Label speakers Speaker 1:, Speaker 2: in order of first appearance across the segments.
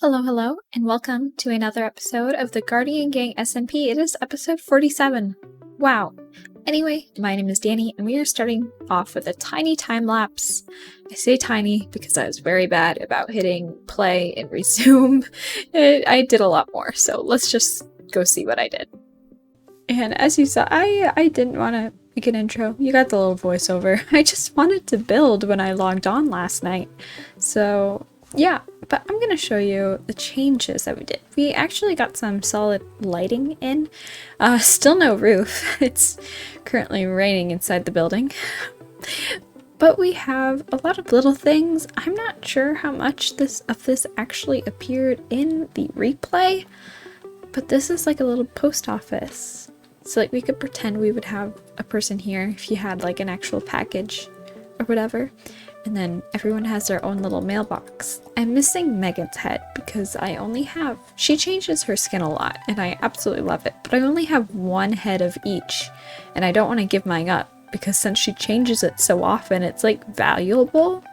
Speaker 1: Hello, hello, and welcome to another episode of the Guardian Gang SMP. It is episode 47. Wow. Anyway, my name is Dani, and we are starting off with a tiny time lapse. I say tiny because I was very bad about hitting play and resume. I did a lot more, so let's just go see what I did. And as you saw, I didn't want to make an intro. You got the little voiceover. I just wanted to build when I logged on last night. So yeah, but I'm going to show you the changes that we did. We actually got some solid lighting in. Still no roof. It's currently raining inside the building. But we have a lot of little things. I'm not sure how much of this actually appeared in the replay, but this is like a little post office. So like we could pretend we would have a person here if you had like an actual package or whatever. And then everyone has their own little mailbox. I'm missing Megan's head because I only have... She changes her skin a lot and I absolutely love it. But I only have one head of each. And I don't want to give mine up because since she changes it so often, it's like valuable.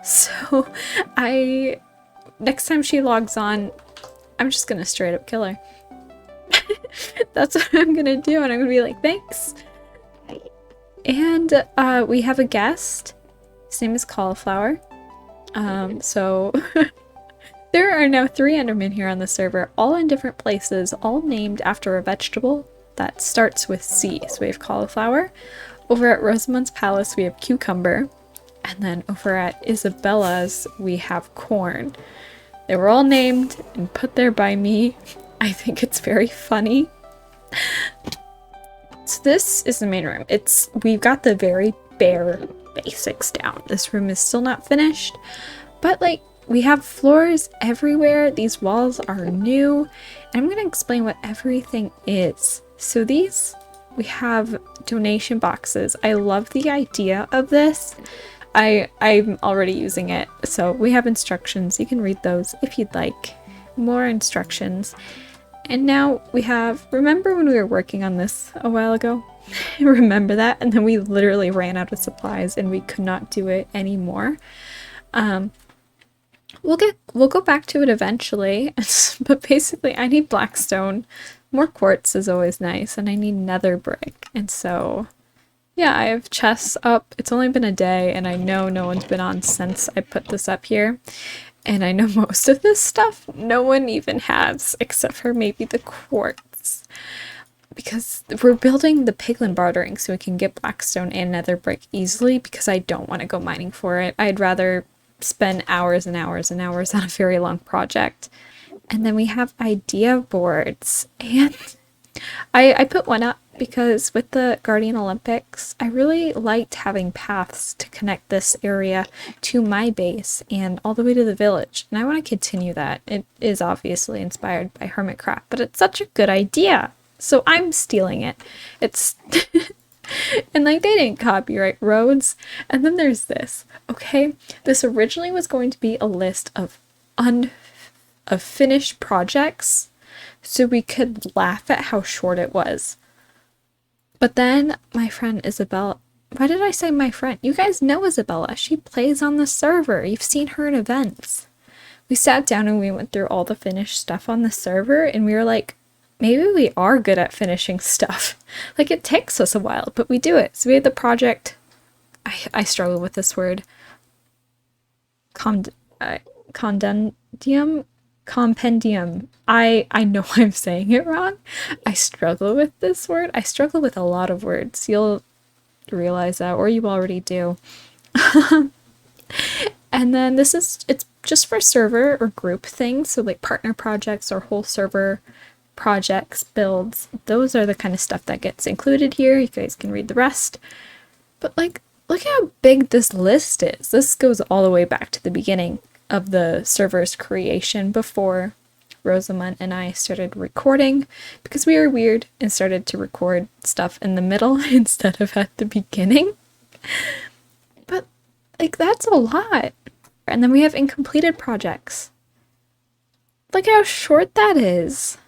Speaker 1: So next time she logs on, I'm just going to straight up kill her. That's what I'm going to do. And I'm going to be like, thanks. And we have a guest. His name is Cauliflower. So there are now 3 Endermen here on the server, all in different places, all named after a vegetable that starts with C. So we have Cauliflower. Over at Rosamund's Palace, we have Cucumber. And then over at Isabella's, we have Corn. They were all named and put there by me. I think it's very funny. So this is the main room. We've got the very bare basics down. This room is still not finished, but like we have floors everywhere. These walls are new, and I'm going to explain what everything is. So we have donation boxes. I love the idea of this. I'm already using it. So we have instructions. You can read those if you'd like more instructions. And now we have, remember when we were working on this a while ago? Remember that? And then we literally ran out of supplies and we could not do it anymore. We'll go back to it eventually, but basically I need blackstone. More quartz is always nice, and I need nether brick. And so yeah, I have chests up. It's only been a day and I know no one's been on since I put this up here. And I know most of this stuff no one even has, except for maybe the quartz. Because we're building the piglin bartering so we can get blackstone and nether brick easily, because I don't want to go mining for it. I'd rather spend hours and hours and hours on a very long project. And then we have idea boards. And I put one up because with the Guardian Olympics, I really liked having paths to connect this area to my base and all the way to the village. And I want to continue that. It is obviously inspired by Hermitcraft, but it's such a good idea. So I'm stealing it. It's... and like they didn't copyright roads. And then there's this, okay? This originally was going to be a list of finished projects so we could laugh at how short it was. But then my friend Isabella, why did I say my friend? You guys know Isabella. She plays on the server. You've seen her in events. We sat down and we went through all the finished stuff on the server and we were like, maybe we are good at finishing stuff. Like it takes us a while, but we do it. So we had the project, I struggle with this word, compendium. I know I'm saying it wrong. I struggle with this word. I struggle with a lot of words. You'll realize that, or you already do. And then it's just for server or group things. So like partner projects or whole server projects, builds. Those are the kind of stuff that gets included here. You guys can read the rest. But like, look how big this list is. This goes all the way back to the beginning of the server's creation before Rosamund and I started recording, because we were weird and started to record stuff in the middle instead of at the beginning. But like that's a lot. And then we have incompleted projects. Look how short that is.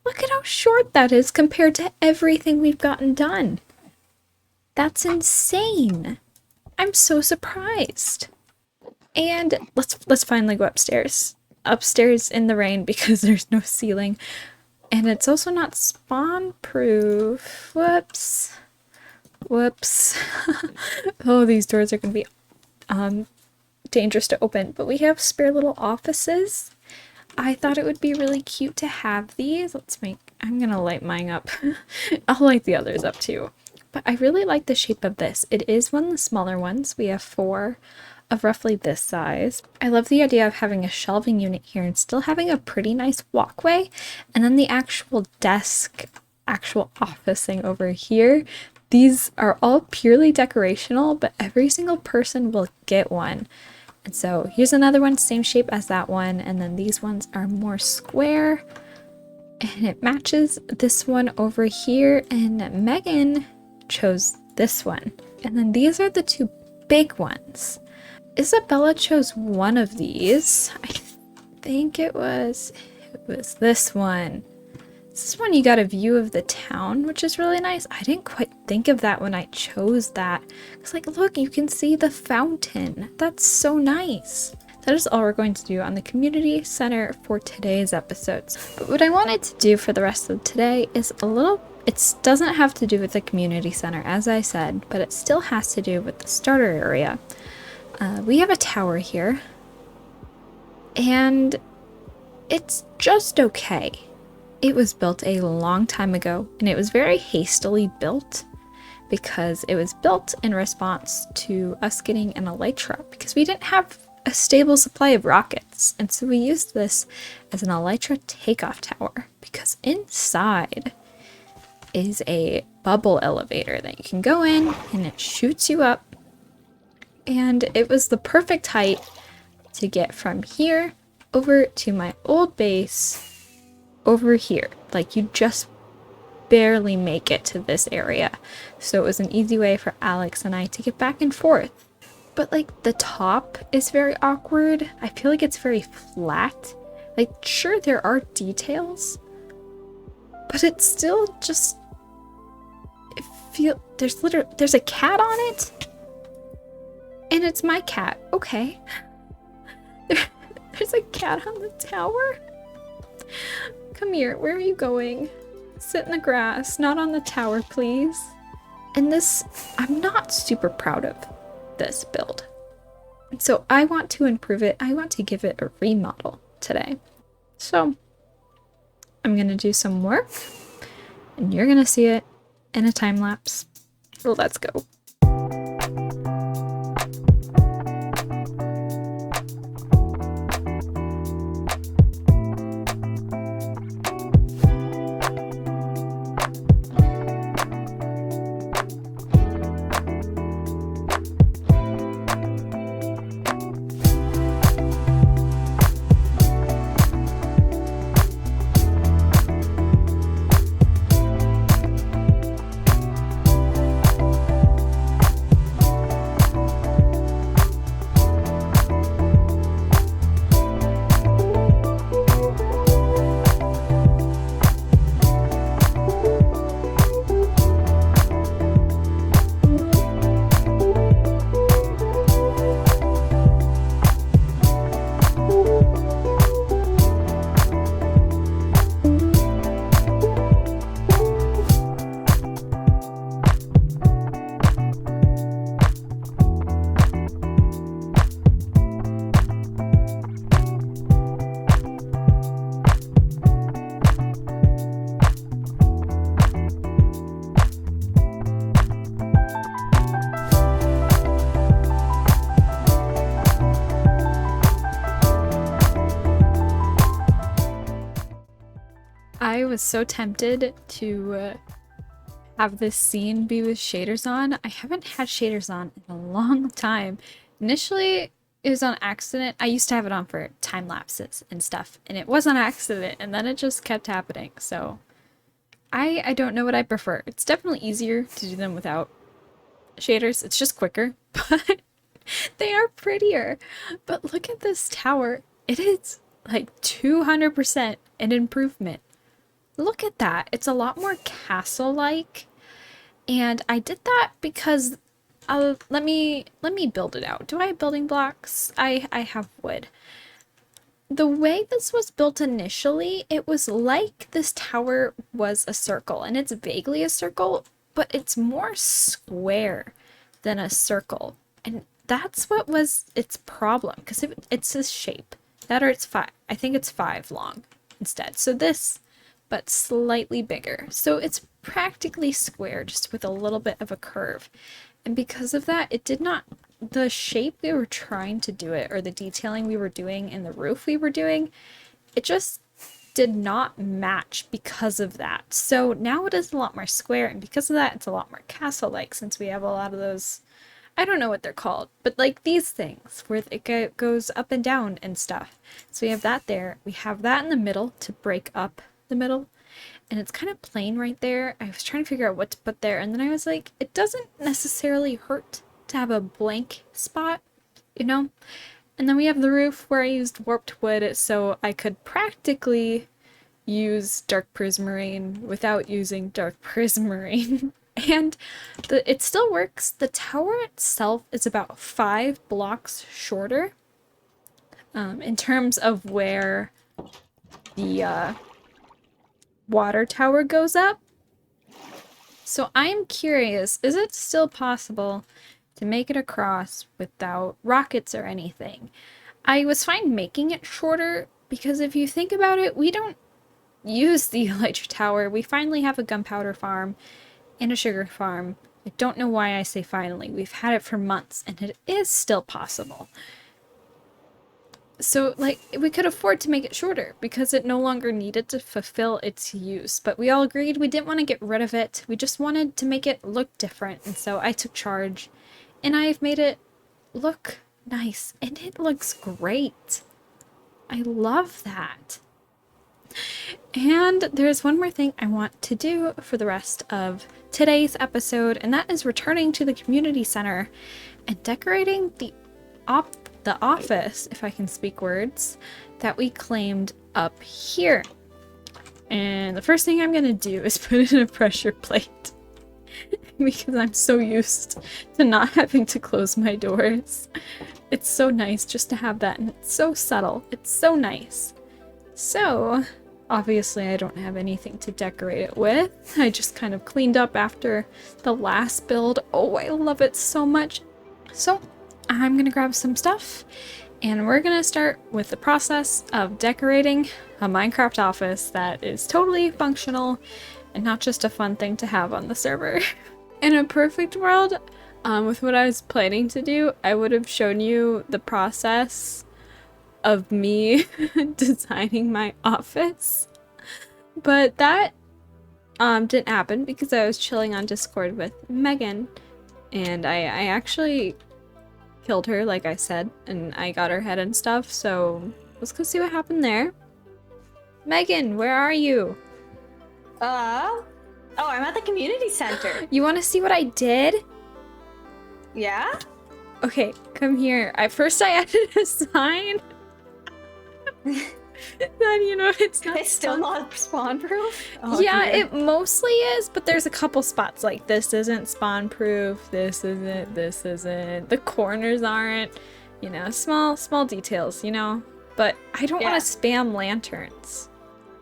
Speaker 1: Look at how short that is compared to everything we've gotten done. That's insane. I'm so surprised. And let's finally go upstairs. Upstairs in the rain because there's no ceiling. And it's also not spawn proof. Whoops. Whoops. Oh, these doors are going to be dangerous to open. But we have spare little offices. I thought it would be really cute to have these. I'm going to light mine up. I'll light the others up too. But I really like the shape of this. It is one of the smaller ones. We have 4 of roughly this size. I love the idea of having a shelving unit here and still having a pretty nice walkway. And then the actual desk, actual office thing over here. These are all purely decorational, but every single person will get one. And so here's another one, same shape as that one. And then these ones are more square. And it matches this one over here. And Megan chose this one. And then these are the 2 big ones. Isabella chose one of these. I think it was this one. This one you got a view of the town, which is really nice. I didn't quite think of that when I chose that. It's like, look, you can see the fountain. That's so nice. That is all we're going to do on the community center for today's episodes. But what I wanted to do for the rest of today is it doesn't have to do with the community center, as I said, but it still has to do with the starter area. We have a tower here, and it's just okay. It was built a long time ago, and it was very hastily built because it was built in response to us getting an Elytra, because we didn't have a stable supply of rockets, and so we used this as an Elytra Take-off Tower, because inside is a bubble elevator that you can go in, and it shoots you up. And it was the perfect height to get from here over to my old base over here. Like, you just barely make it to this area. So it was an easy way for Alex and I to get back and forth. But like, the top is very awkward. I feel like it's very flat. Like, sure, there are details, but it's still just, there's a cat on it. And it's my cat. Okay. There's a cat on the tower. Come here. Where are you going? Sit in the grass, not on the tower, please. And this, I'm not super proud of this build. So I want to improve it. I want to give it a remodel today. So I'm going to do some work, and you're going to see it in a time lapse. Let's go. I was so tempted to have this scene be with shaders on. I haven't had shaders on in a long time. Initially, it was on accident. I used to have it on for time lapses and stuff, and it was on accident, and then it just kept happening. So I don't know what I prefer. It's definitely easier to do them without shaders. It's just quicker, but they are prettier. But look at this tower. It is like 200% an improvement. Look at that. It's a lot more castle-like. And I did that because let me build it out. Do I have building blocks? I have wood. The way this was built initially, it was like this tower was a circle, and it's vaguely a circle, but it's more square than a circle. And that's what was its problem, because it's this shape. That or it's 5. I think it's 5 long instead. So this, but slightly bigger. So it's practically square, just with a little bit of a curve. And because of that, it did not, the shape we were trying to do it, or the detailing we were doing and the roof we were doing, it just did not match because of that. So now it is a lot more square, and because of that, it's a lot more castle-like, since we have a lot of those, I don't know what they're called, but like these things where it goes up and down and stuff. So we have that there. We have that in the middle to break up the middle. And it's kind of plain right there. I was trying to figure out what to put there, and then I was like, it doesn't necessarily hurt to have a blank spot, you know? And then we have the roof where I used warped wood, so I could practically use dark prismarine without using dark prismarine. And it still works. The tower itself is about 5 blocks shorter in terms of where the water tower goes up. So I'm curious, is it still possible to make it across without rockets or anything? I was fine making it shorter, because if you think about it, we don't use the Elytra Tower. We finally have a gunpowder farm and a sugar farm. I don't know why I say finally. We've had it for months, and it is still possible. So, like, we could afford to make it shorter because it no longer needed to fulfill its use. But we all agreed we didn't want to get rid of it. We just wanted to make it look different. And so I took charge, and I've made it look nice. And it looks great. I love that. And there's one more thing I want to do for the rest of today's episode, and that is returning to the community center and decorating the office, if I can speak words, that we claimed up here. And the first thing I'm gonna do is put in a pressure plate because I'm so used to not having to close my doors. It's so nice just to have that, and it's so subtle. It's so nice. So obviously I don't have anything to decorate it with. I just kind of cleaned up after the last build. Oh, I love it so much. So I'm gonna grab some stuff, and we're gonna start with the process of decorating a Minecraft office that is totally functional and not just a fun thing to have on the server. In a perfect world, with what I was planning to do, I would have shown you the process of me designing my office, but that didn't happen because I was chilling on Discord with Megan, and I actually killed her, like I said, and I got her head and stuff, so let's go see what happened there. Megan, where are you?
Speaker 2: Oh, I'm at the community center.
Speaker 1: You want to see what I did?
Speaker 2: Yeah?
Speaker 1: Okay, come here. First I added a sign. Then, you know, it's
Speaker 2: still not spawn proof?
Speaker 1: Oh, yeah, dear. It mostly is, but there's a couple spots like this isn't spawn proof, this isn't, the corners aren't, you know, small details, you know, but I don't want to spam lanterns.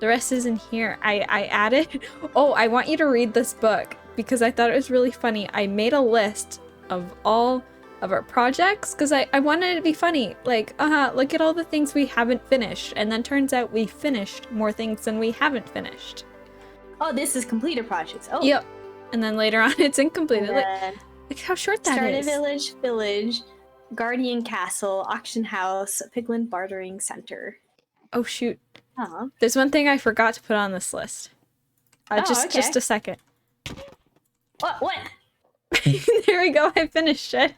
Speaker 1: The rest is in here. I added, oh, I want you to read this book because I thought it was really funny. I made a list of all of our projects because I wanted it to be funny, like look at all the things we haven't finished, and then turns out we finished more things than we haven't finished.
Speaker 2: Oh, this is completed projects. Oh,
Speaker 1: yep. And then later on it's incomplete. Look how short that is.
Speaker 2: Started village, guardian castle, auction house, piglin bartering center.
Speaker 1: Oh shoot. There's one thing I forgot to put on this list. Just a second.
Speaker 2: What?
Speaker 1: There we go, I finished it.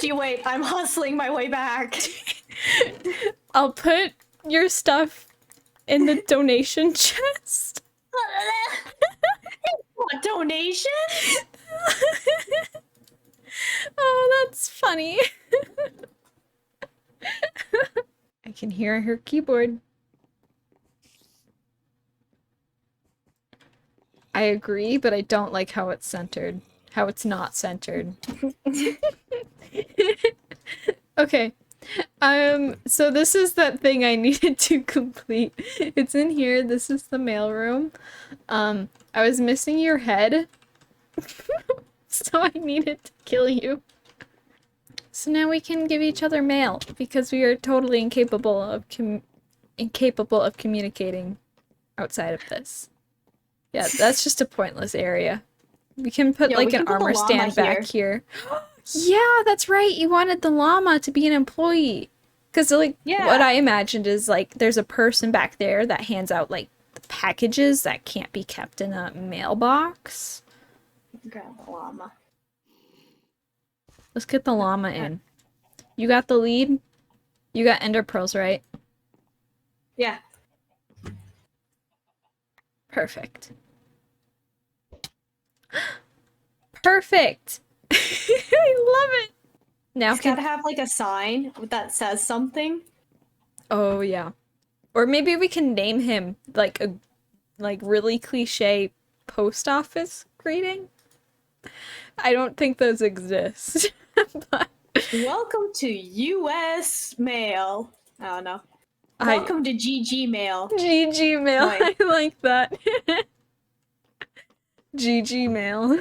Speaker 2: You wait, I'm hustling my way back.
Speaker 1: I'll put your stuff in the donation chest.
Speaker 2: What donation?
Speaker 1: Oh, that's funny. I can hear her keyboard. I agree, but I don't like how it's centered. How it's not centered. Okay. So this is that thing I needed to complete. It's in here. This is the mailroom. I was missing your head. So I needed to kill you. So now we can give each other mail because we are totally incapable of communicating outside of this. Yeah, that's just a pointless area. We can put like an armor stand back here. Yeah, that's right. You wanted the llama to be an employee. Because like what I imagined is like there's a person back there that hands out like the packages that can't be kept in a mailbox.
Speaker 2: Grab the llama.
Speaker 1: Let's get the llama in. You got the lead? You got ender pearls, right?
Speaker 2: Yeah.
Speaker 1: Perfect. Perfect! I love it! Now
Speaker 2: It's gotta have like a sign that says something.
Speaker 1: Oh yeah. Or maybe we can name him like a really cliche post office greeting. I don't think those exist. But
Speaker 2: Welcome to US Mail. I don't know. Welcome to GG Mail.
Speaker 1: GG Mail. I like that. GG Mail.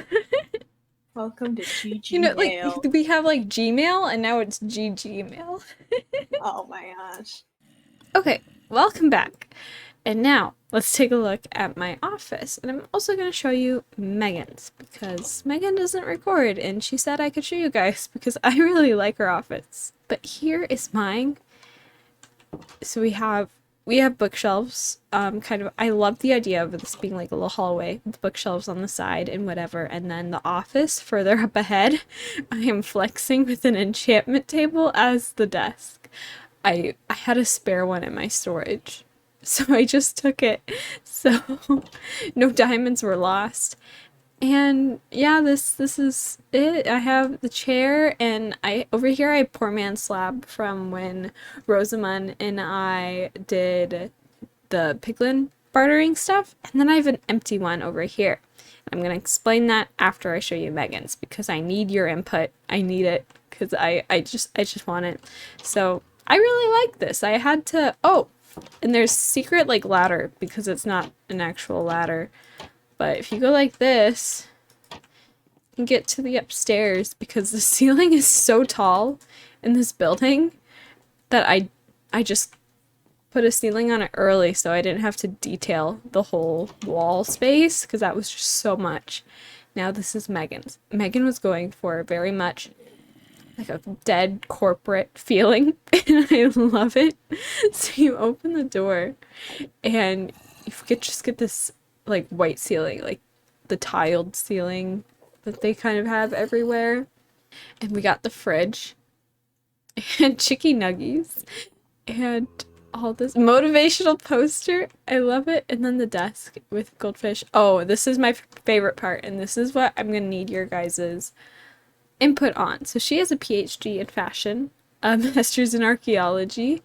Speaker 2: Welcome to GG
Speaker 1: You know,
Speaker 2: Mail.
Speaker 1: like we have like Gmail and now it's GG Mail.
Speaker 2: Oh my gosh.
Speaker 1: Okay, welcome back. And now let's take a look at my office. And I'm also going to show you Megan's because Megan doesn't record and she said I could show you guys because I really like her office. But here is mine. So we have bookshelves. I love the idea of this being like a little hallway with bookshelves on the side and whatever. And then the office further up ahead, I am flexing with an enchantment table as the desk. I had a spare one in my storage. So I just took it. So no diamonds were lost. And yeah, this is it. I have the chair and over here I have Poor Man's Slab from when Rosamund and I did the piglin bartering stuff. And then I have an empty one over here. I'm going to explain that after I show you Megan's because I need your input. I need it because I just want it. So I really like this. I had to, and there's secret like ladder because it's not an actual ladder. But if you go like this, you can get to the upstairs because the ceiling is so tall in this building that I just put a ceiling on it early so I didn't have to detail the whole wall space because that was just so much. Now this is Megan's. Megan was going for very much like a dead corporate feeling and I love it. So you open the door and you just get this like white ceiling, like the tiled ceiling that they kind of have everywhere. And we got the fridge and chicky nuggies and all this motivational poster. I love it. And then the desk with goldfish. Oh, this is my favorite part and this is what I'm gonna need your guys's input on. So she has a PhD in fashion, a master's in archaeology,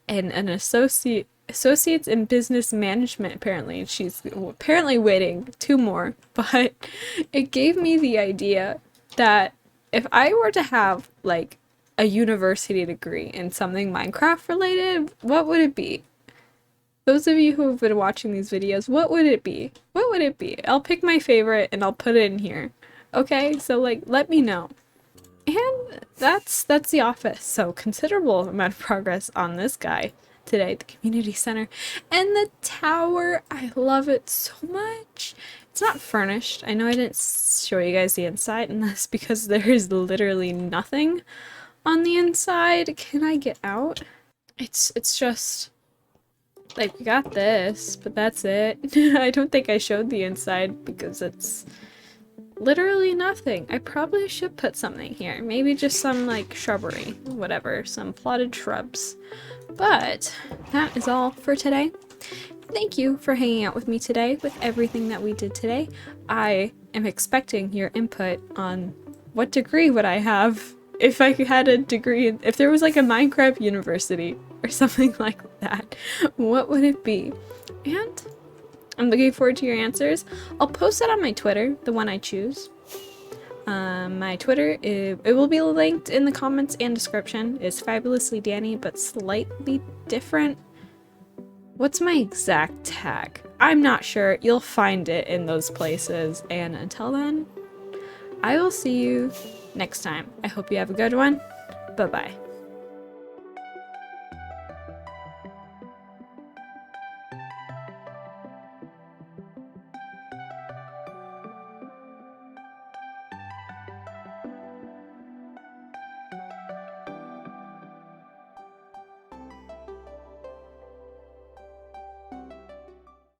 Speaker 1: and an associates in business management apparently, and she's apparently waiting 2 more. But it gave me the idea that if I were to have like a university degree in something Minecraft related, what would it be? Those of you who have been watching these videos, what would it be? What would it be? I'll pick my favorite and I'll put it in here. Okay, so like let me know. And that's the office. So considerable amount of progress on this guy today, the community center. And the tower, I love it so much. It's not furnished. I know I didn't show you guys the inside, and that's because there is literally nothing on the inside. Can I get out? It's just like we got this, but that's it. I don't think I showed the inside because it's literally nothing. I probably should put something here. Maybe just some like shrubbery, whatever, some plotted shrubs. But that is all for today. Thank you for hanging out with me today with everything that we did today. I am expecting your input on what degree would I have if I had a degree, if there was like a Minecraft university or something like that. What would it be? And I'm looking forward to your answers. I'll post it on my Twitter, the one I choose. My Twitter, it will be linked in the comments and description. It's FabulouslyDani, but slightly different. What's my exact tag? I'm not sure. You'll find it in those places. And until then, I will see you next time. I hope you have a good one. Bye-bye.